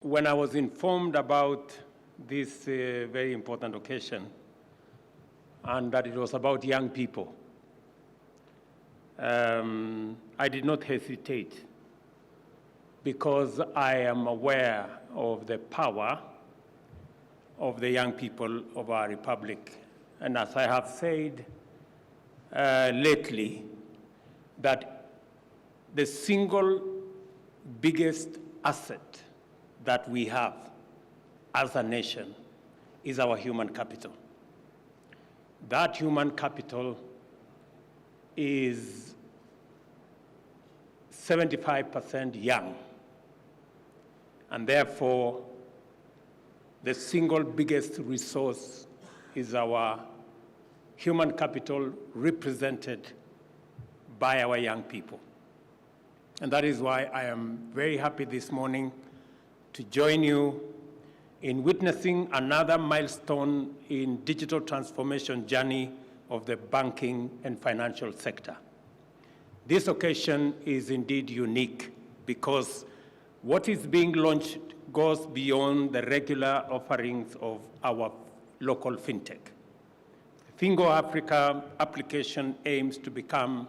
When I was informed about this very important occasion and that it was about young people, I did not hesitate because I am aware of the power of the young people of our republic. And as I have said lately, that the single biggest asset that we have as a nation is our human capital. That human capital is 75% young, and therefore the single biggest resource is our human capital represented by our young people. And that is why I am very happy this morning to join you in witnessing another milestone in digital transformation journey of the banking and financial sector. This occasion is indeed unique because what is being launched goes beyond the regular offerings of our local fintech. The Fingo Africa application aims to become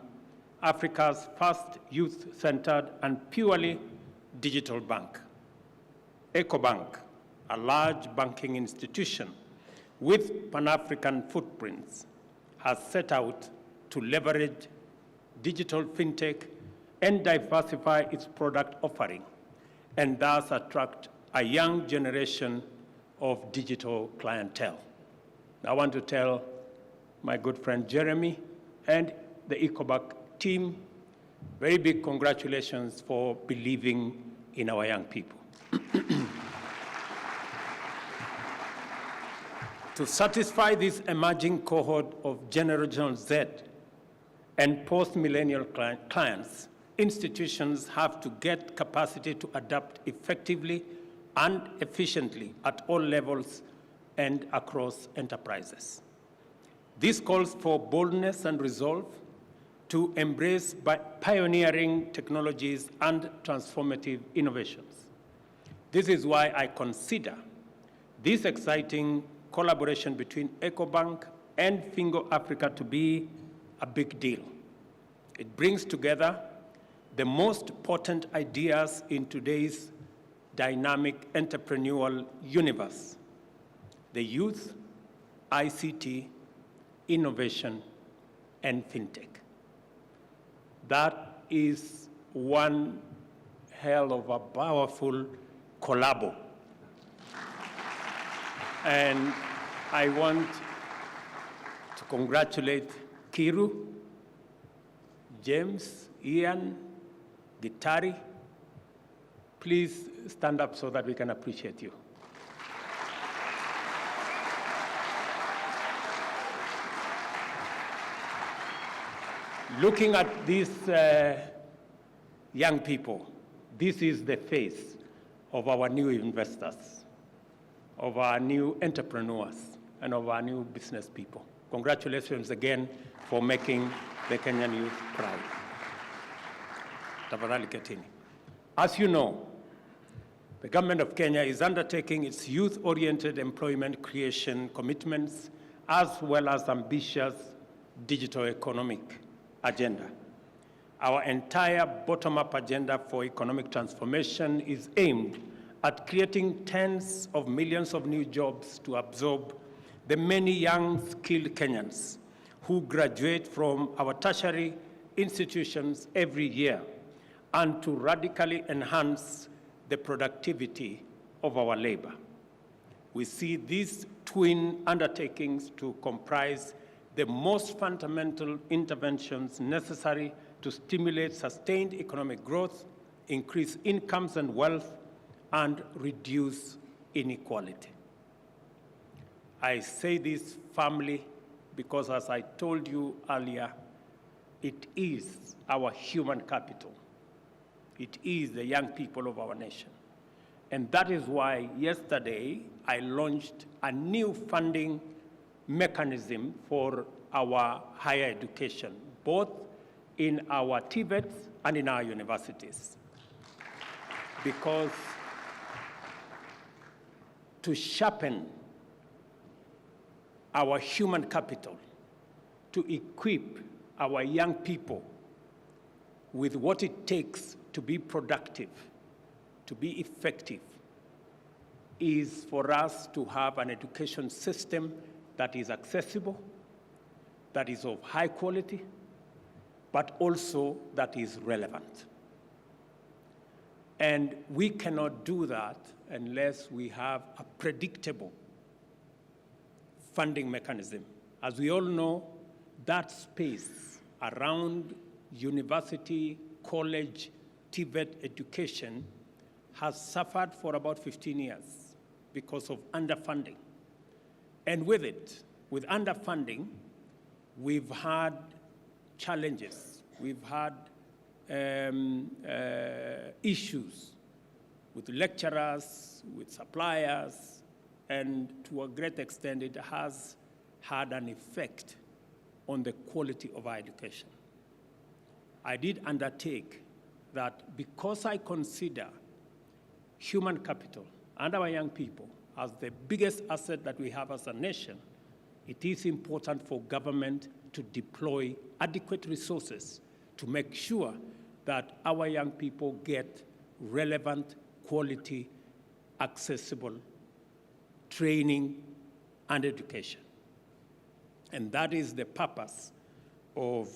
Africa's first youth-centered and purely digital bank. EcoBank, a large banking institution with Pan-African footprints, has set out to leverage digital fintech and diversify its product offering, and thus attract a young generation of digital clientele. I want to tell my good friend Jeremy and the EcoBank team, very big congratulations for believing in our young people. To satisfy this emerging cohort of Generation Z and post-millennial clients, institutions have to get capacity to adapt effectively and efficiently at all levels and across enterprises. This calls for boldness and resolve to embrace pioneering technologies and transformative innovations. This is why I consider this exciting collaboration between EcoBank and Fingo Africa to be a big deal. It brings together the most potent ideas in today's dynamic entrepreneurial universe: the youth, ICT, innovation, and fintech. That is one hell of a powerful collabo. And I want to congratulate Kiru, James, Ian, Gitari. Please stand up so that we can appreciate you. Looking at these young people, this is the face of our new investors, of our new entrepreneurs, and of our new business people. Congratulations again for making the Kenyan youth proud. Tafadhali ketini. As you know, the government of Kenya is undertaking its youth-oriented employment creation commitments as well as ambitious digital economic agenda. Our entire bottom-up agenda for economic transformation is aimed at creating tens of millions of new jobs to absorb the many young, skilled Kenyans who graduate from our tertiary institutions every year, and to radically enhance the productivity of our labor. We see these twin undertakings to comprise the most fundamental interventions necessary to stimulate sustained economic growth, increase incomes and wealth, and reduce inequality. I say this firmly because, as I told you earlier, it is our human capital. It is the young people of our nation. And that is why yesterday I launched a new funding mechanism for our higher education, both in our TVETs and in our universities. Because to sharpen our human capital, to equip our young people with what it takes to be productive, to be effective, is for us to have an education system that is accessible, that is of high quality, but also that is relevant. And we cannot do that unless we have a predictable funding mechanism. As we all know, that space around university, college, TVET education has suffered for about 15 years because of underfunding. And with it, with underfunding, we've had challenges. We've had issues with lecturers, with suppliers, and to a great extent, it has had an effect on the quality of our education. I did undertake that because I consider human capital and our young people as the biggest asset that we have as a nation, it is important for government to deploy adequate resources to make sure that our young people get relevant, quality, accessible training and education. And that is the purpose of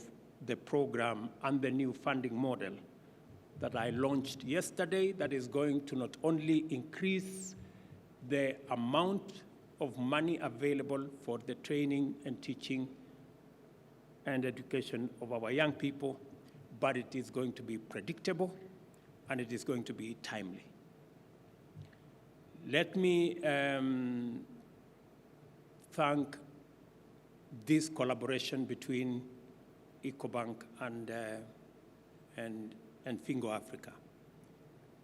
the program and the new funding model that I launched yesterday, that is going to not only increase the amount of money available for the training and teaching and education of our young people, but it is going to be predictable and it is going to be timely. Let me thank this collaboration between EcoBank and Fingo Africa.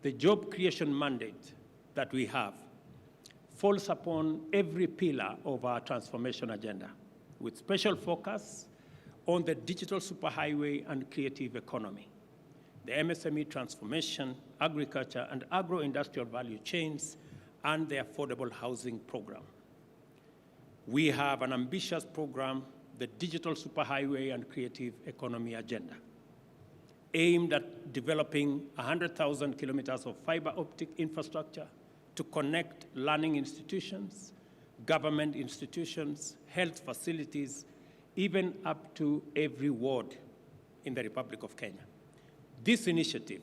The job creation mandate that we have falls upon every pillar of our transformation agenda, with special focus on the digital superhighway and creative economy, the MSME transformation, agriculture and agro-industrial value chains, and the affordable housing program. We have an ambitious program, the digital superhighway and creative economy agenda, aimed at developing 100,000 kilometers of fiber optic infrastructure to connect learning institutions, government institutions, health facilities, even up to every ward in the Republic of Kenya. This initiative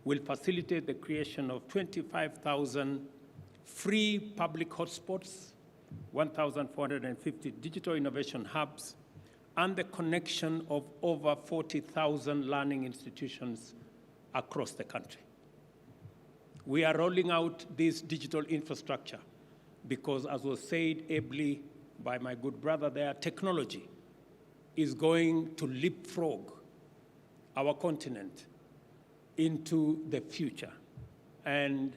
will facilitate the creation of 25,000 free public hotspots, 1,450 digital innovation hubs, and the connection of over 40,000 learning institutions across the country. We are rolling out this digital infrastructure because, as was said ably by my good brother there, technology is going to leapfrog our continent into the future. And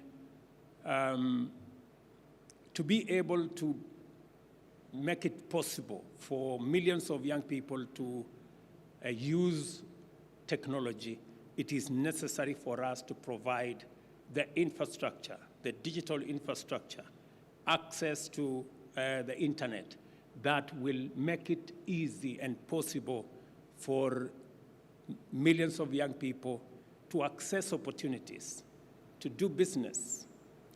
to be able to make it possible for millions of young people to use technology, it is necessary for us to provide the infrastructure, the digital infrastructure, access to the internet that will make it easy and possible for millions of young people to access opportunities, to do business.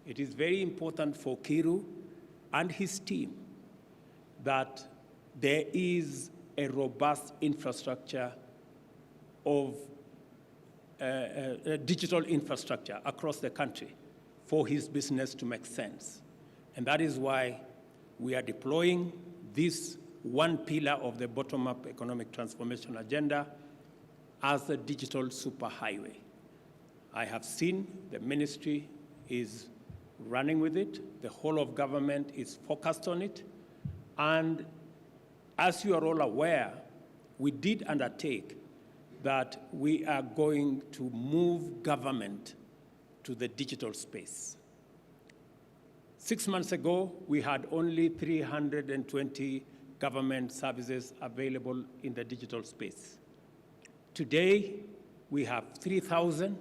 It is very important for Kiru and his team that there is a robust infrastructure of digital infrastructure across the country for his business to make sense. And that is why we are deploying this one pillar of the bottom-up economic transformation agenda as the digital superhighway. I have seen the ministry is running with it. The whole of government is focused on it. And as you are all aware, we did undertake that we are going to move government to the digital space. 6 months ago, we had only 320 government services available in the digital space. Today, we have 3,000,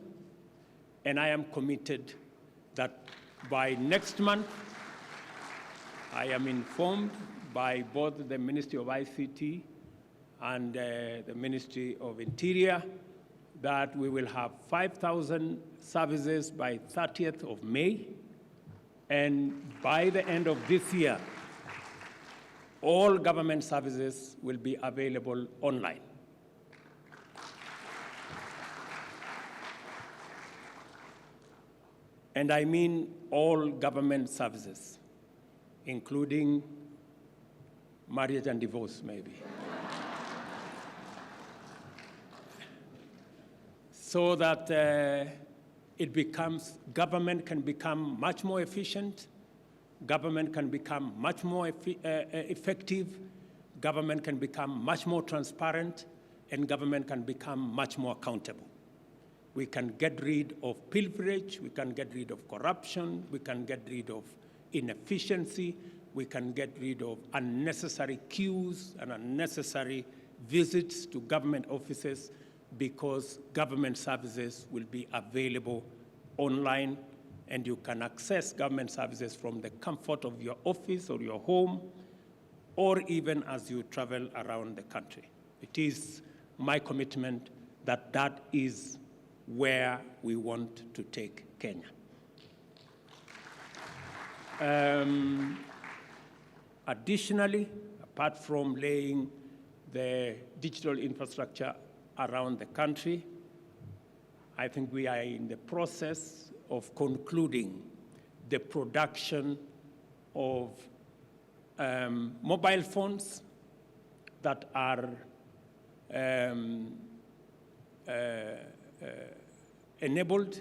and I am committed that by next month, I am informed by both the Ministry of ICT and the Ministry of Interior that we will have 5,000 services by 30th of May, and by the end of this year, all government services will be available online. And I mean all government services, including marriage and divorce, maybe. So that government can become much more efficient, government can become much more effective, government can become much more transparent, and government can become much more accountable. We can get rid of pilferage, we can get rid of corruption, we can get rid of inefficiency, we can get rid of unnecessary queues and unnecessary visits to government offices, because government services will be available online, and you can access government services from the comfort of your office or your home, or even as you travel around the country. It is my commitment that that is where we want to take Kenya. Additionally, apart from laying the digital infrastructure around the country, I think we are in the process of concluding the production of mobile phones that are enabled,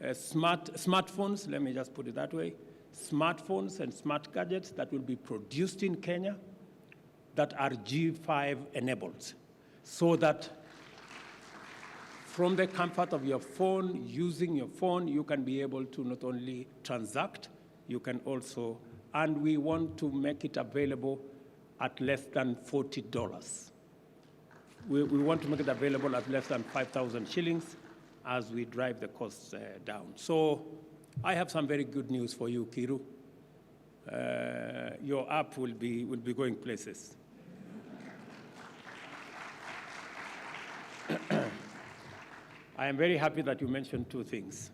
smartphones, let me just put it that way, smartphones and smart gadgets that will be produced in Kenya that are G5 enabled, so that from the comfort of your phone, using your phone, you can be able to not only transact, you can also, and we want to make it available at less than $40. We want to make it available at less than 5,000 shillings as we drive the costs down. So I have some very good news for you, Kiru. Your app will be going places. I am very happy that you mentioned two things.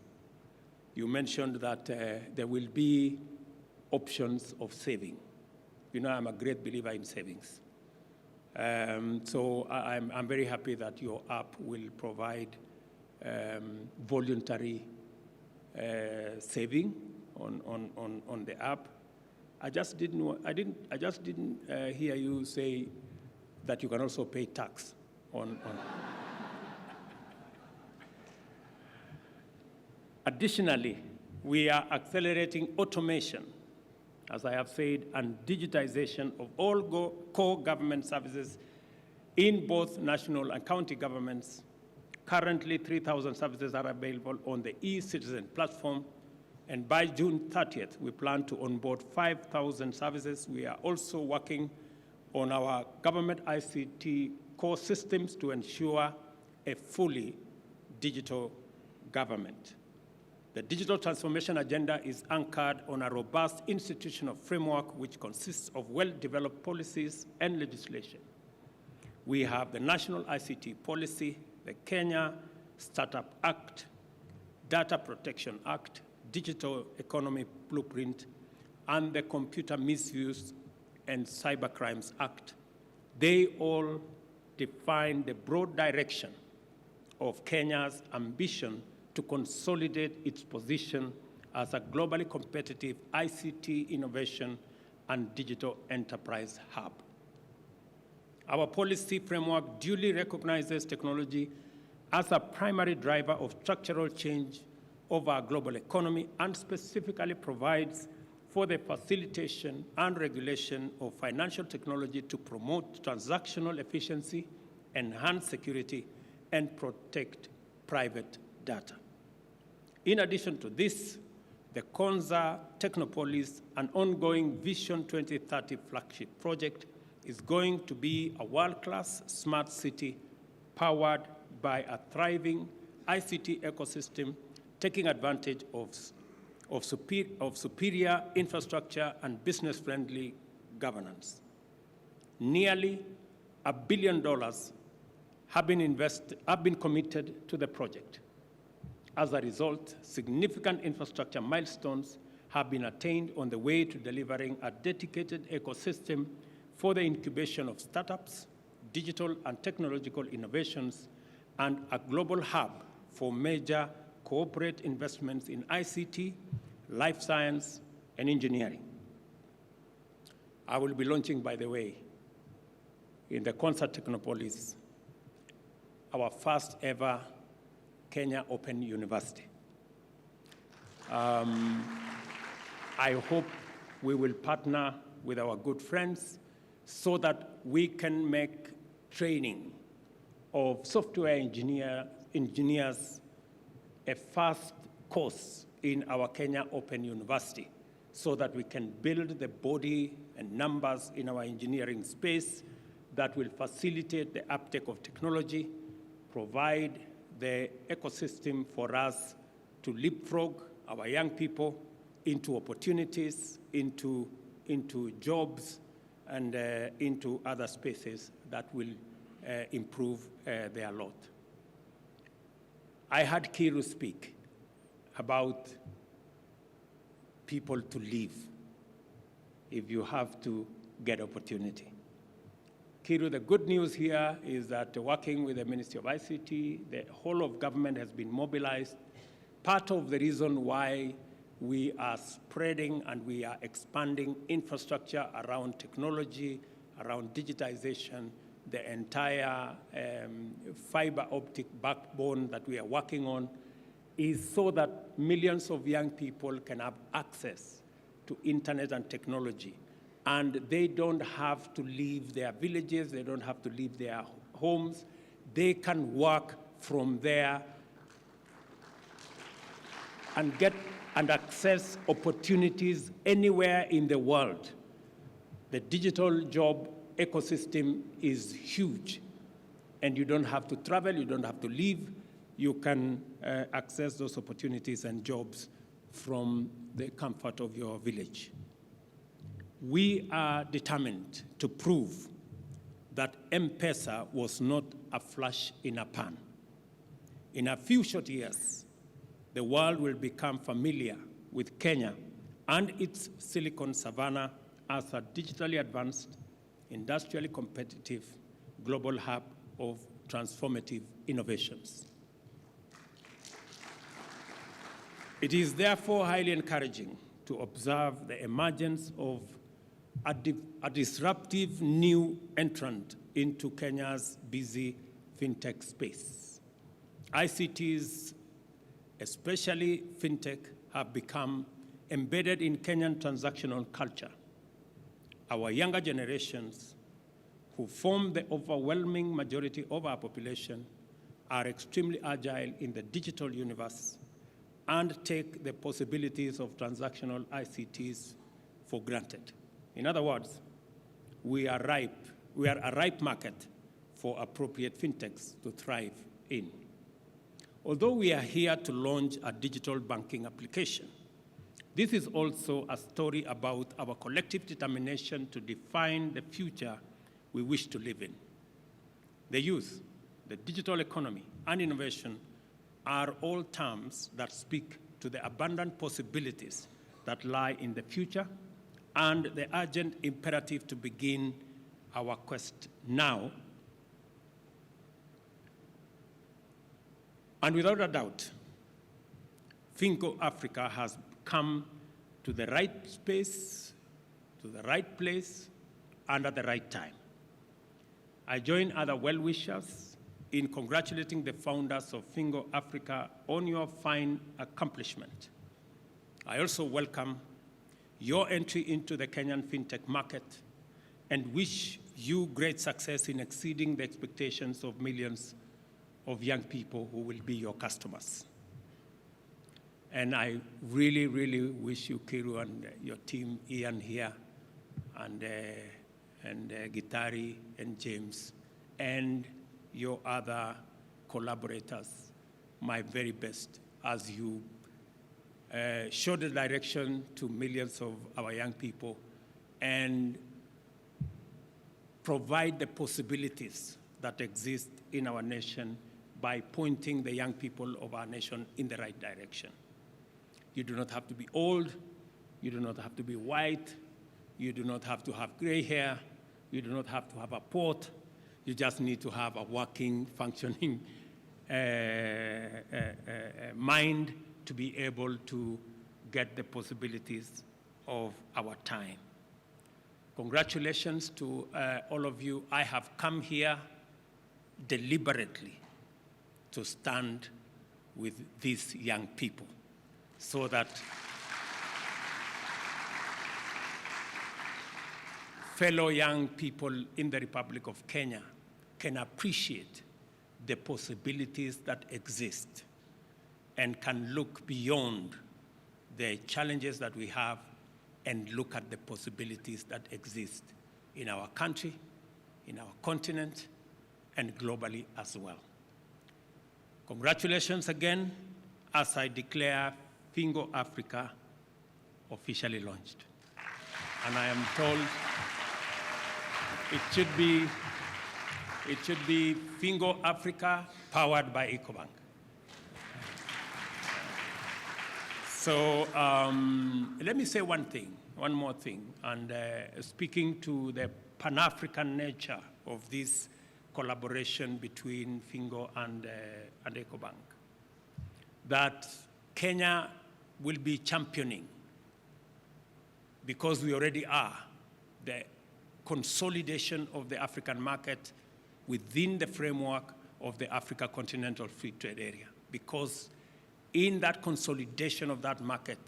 You mentioned that there will be options of saving. I'm a great believer in savings. So I'm very happy that your app will provide voluntary saving on the app. I just didn't hear you say that you can also pay tax on. Additionally, we are accelerating automation, as I have said, and digitization of all core government services in both national and county governments. Currently, 3,000 services are available on the e-Citizen platform, and by June 30th, we plan to onboard 5,000 services. We are also working on our government ICT core systems to ensure a fully digital government. The digital transformation agenda is anchored on a robust institutional framework which consists of well-developed policies and legislation. We have the National ICT Policy, the Kenya Startup Act, Data Protection Act, Digital Economy Blueprint, and the Computer Misuse and Cybercrimes Act. They all define the broad direction of Kenya's ambition to consolidate its position as a globally competitive ICT innovation and digital enterprise hub. Our policy framework duly recognizes technology as a primary driver of structural change of our global economy, and specifically provides for the facilitation and regulation of financial technology to promote transactional efficiency, enhance security, and protect private data. In addition to this, the Konza Technopolis, an ongoing Vision 2030 flagship project, is going to be a world-class smart city powered by a thriving ICT ecosystem, taking advantage of of superior infrastructure and business-friendly governance. Nearly $1 billion have been committed to the project. As a result, significant infrastructure milestones have been attained on the way to delivering a dedicated ecosystem for the incubation of startups, digital and technological innovations, and a global hub for major corporate investments in ICT, life science, and engineering. I will be launching, by the way, in the Concert Technopolis, our first ever Kenya Open University. I hope we will partner with our good friends so that we can make training of software engineers a first course in our Kenya Open University so that we can build the body and numbers in our engineering space that will facilitate the uptake of technology, provide the ecosystem for us to leapfrog our young people into opportunities, into jobs, and into other spaces that will improve their lot. I heard Kiru speak about people to leave if you have to get opportunity. Kiru, the good news here is that working with the Ministry of ICT, the whole of government has been mobilized. Part of the reason why we are spreading and we are expanding infrastructure around technology, around digitization, the entire fiber optic backbone that we are working on is so that millions of young people can have access to internet and technology. And they don't have to leave their villages, they don't have to leave their homes. They can work from there and get and access opportunities anywhere in the world. The digital job ecosystem is huge, and you don't have to travel, you don't have to leave. You can access those opportunities and jobs from the comfort of your village. We are determined to prove that M-Pesa was not a flash in a pan. In a few short years, the world will become familiar with Kenya and its Silicon Savannah as a digitally advanced, industrially competitive global hub of transformative innovations. It is therefore highly encouraging to observe the emergence of a disruptive new entrant into Kenya's busy fintech space. ICTs, especially fintech, have become embedded in Kenyan transactional culture. Our younger generations, who form the overwhelming majority of our population, are extremely agile in the digital universe and take the possibilities of transactional ICTs for granted. In other words, we are a ripe market for appropriate fintechs to thrive in. Although we are here to launch a digital banking application, this is also a story about our collective determination to define the future we wish to live in. The youth, the digital economy, and innovation are all terms that speak to the abundant possibilities that lie in the future and the urgent imperative to begin our quest now. And without a doubt, Fingo Africa has come to the right space, to the right place, and at the right time. I join other well-wishers in congratulating the founders of Fingo Africa on your fine accomplishment. I also welcome your entry into the Kenyan fintech market and wish you great success in exceeding the expectations of millions of young people who will be your customers. And I really, really wish you, Kiru, and your team, Ian here, and Gitari and James, and your other collaborators, my very best as you show the direction to millions of our young people, and provide the possibilities that exist in our nation by pointing the young people of our nation in the right direction. You do not have to be old, you do not have to be white, you do not have to have gray hair, you do not have to have a port, you just need to have a working, functioning mind to be able to get the possibilities of our time. Congratulations to all of you. I have come here deliberately to stand with these young people so that fellow young people in the Republic of Kenya can appreciate the possibilities that exist and can look beyond the challenges that we have and look at the possibilities that exist in our country, in our continent, and globally as well. Congratulations again as I declare Fingo Africa officially launched. And I am told it should be Fingo Africa powered by EcoBank. So let me say one more thing, and speaking to the Pan-African nature of this collaboration between Fingo and EcoBank, that Kenya will be championing, because we already are, the consolidation of the African market within the framework of the Africa Continental Free Trade Area, because in that consolidation of that market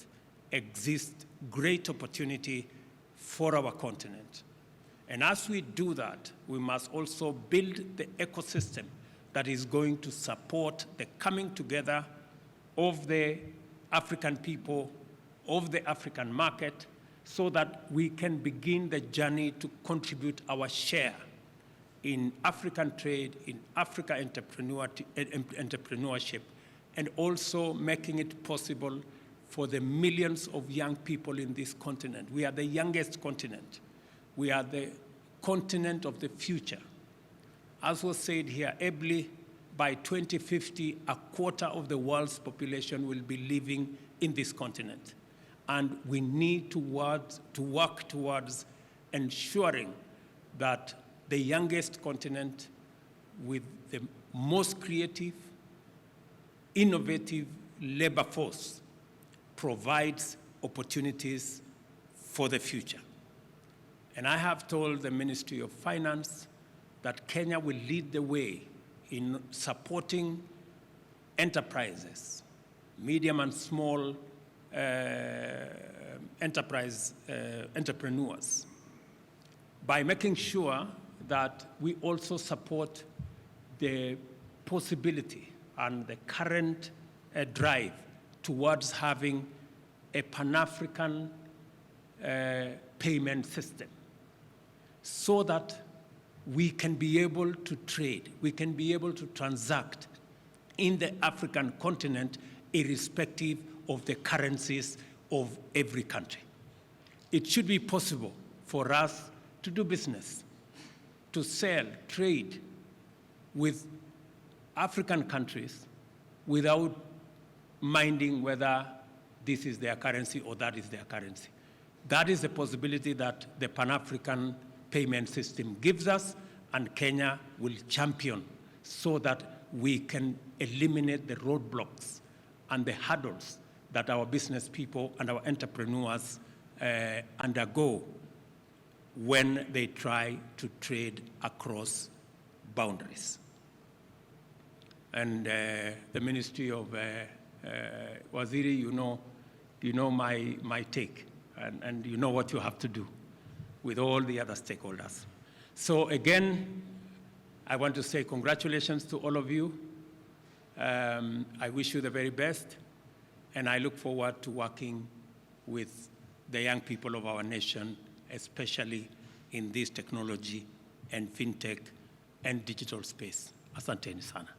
exists great opportunity for our continent. And as we do that, we must also build the ecosystem that is going to support the coming together of the African people, of the African market, so that we can begin the journey to contribute our share in African trade, in Africa entrepreneurship, and also making it possible for the millions of young people in this continent. We are the youngest continent. We are the continent of the future. As was said here, ably, by 2050, a quarter of the world's population will be living in this continent. And we need to work towards ensuring that the youngest continent with the most creative, innovative labor force provides opportunities for the future. And I have told the Ministry of Finance that Kenya will lead the way in supporting enterprises, medium and small entrepreneurs, by making sure that we also support the possibility and the current drive towards having a Pan-African payment system, so that we can be able to trade, we can be able to transact in the African continent irrespective of the currencies of every country. It should be possible for us to do business, to sell, trade with African countries without minding whether this is their currency or that is their currency. That is the possibility that the Pan-African payment system gives us, and Kenya will champion so that we can eliminate the roadblocks and the hurdles that our business people and our entrepreneurs undergo when they try to trade across boundaries. And the Ministry of Waziri, you know my take, and you know what you have to do with all the other stakeholders. So again, I want to say congratulations to all of you. I wish you the very best, and I look forward to working with the young people of our nation, especially in this technology and fintech and digital space. Asanteni sana.